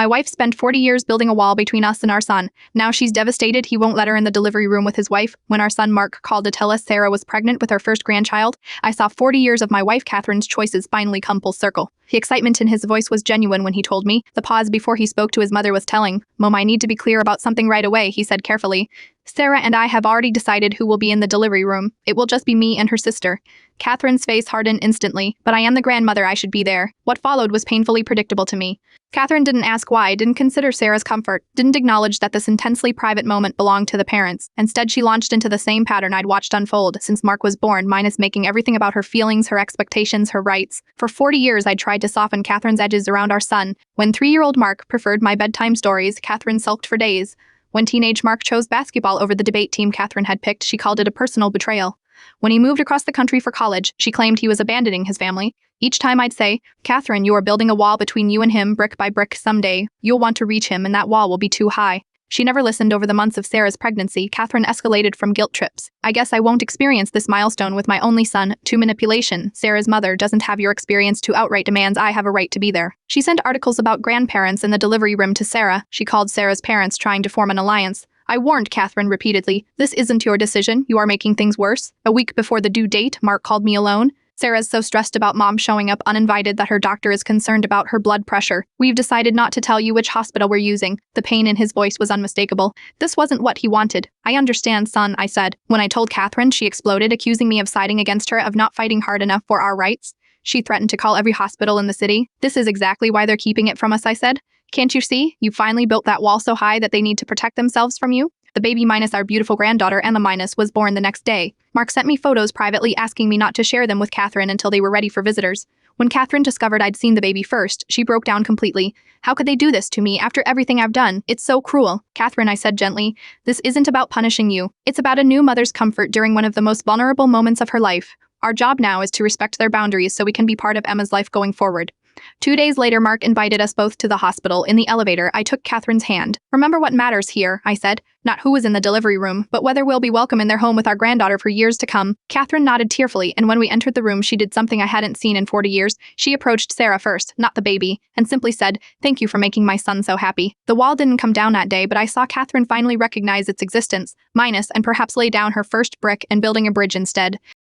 My wife spent 40 years building a wall between us and our son. Now she's devastated he won't let her in the delivery room with his wife. When our son Mark called to tell us Sarah was pregnant with her first grandchild, I saw 40 years of my wife Catherine's choices finally come full circle. The excitement in his voice was genuine when he told me. The pause before he spoke to his mother was telling. "Mom, I need to be clear about something right away," he said carefully. "Sarah and I have already decided who will be in the delivery room. It will just be me and her sister." Catherine's face hardened instantly. "But I am the grandmother, I should be there." What followed was painfully predictable to me. Catherine didn't ask why, didn't consider Sarah's comfort, didn't acknowledge that this intensely private moment belonged to the parents. Instead, she launched into the same pattern I'd watched unfold since Mark was born, minus making everything about her feelings, her expectations, her rights. For 40 years, I'd tried to soften Catherine's edges around our son. When 3-year-old Mark preferred my bedtime stories, Catherine sulked for days. When teenage Mark chose basketball over the debate team Catherine had picked, she called it a personal betrayal. When he moved across the country for college, she claimed he was abandoning his family. Each time I'd say, "Catherine, you are building a wall between you and him brick by brick. Someday, you'll want to reach him and that wall will be too high." She never listened. Over the months of Sarah's pregnancy, Catherine escalated from guilt trips. "I guess I won't experience this milestone with my only son," to manipulation. "Sarah's mother doesn't have your experience," to outright demands I have a right to be there. She sent articles about grandparents in the delivery room to Sarah. She called Sarah's parents trying to form an alliance. I warned Catherine repeatedly, "This isn't your decision, you are making things worse." A week before the due date, Mark called me alone. "Sarah's so stressed about mom showing up uninvited that her doctor is concerned about her blood pressure. We've decided not to tell you which hospital we're using." The pain in his voice was unmistakable. This wasn't what he wanted. "I understand, son," I said. When I told Catherine, she exploded, accusing me of siding against her, of not fighting hard enough for our rights. She threatened to call every hospital in the city. "This is exactly why they're keeping it from us," I said. "Can't you see? You finally built that wall so high that they need to protect themselves from you." The baby minus our beautiful granddaughter, Emma minus, was born the next day. Mark sent me photos privately asking me not to share them with Catherine until they were ready for visitors. When Catherine discovered I'd seen the baby first, she broke down completely. "How could they do this to me after everything I've done? It's so cruel." "Catherine," I said gently, "this isn't about punishing you. It's about a new mother's comfort during one of the most vulnerable moments of her life. Our job now is to respect their boundaries so we can be part of Emma's life going forward." 2 days later, Mark invited us both to the hospital. In the elevator, I took Catherine's hand. "Remember what matters here," I said. "Not who is in the delivery room, but whether we'll be welcome in their home with our granddaughter for years to come." Catherine nodded tearfully, and when we entered the room, she did something I hadn't seen in 40 years. She approached Sarah first, not the baby, and simply said, "Thank you for making my son so happy." The wall didn't come down that day, but I saw Catherine finally recognize its existence, minus, and perhaps lay down her first brick and building a bridge instead.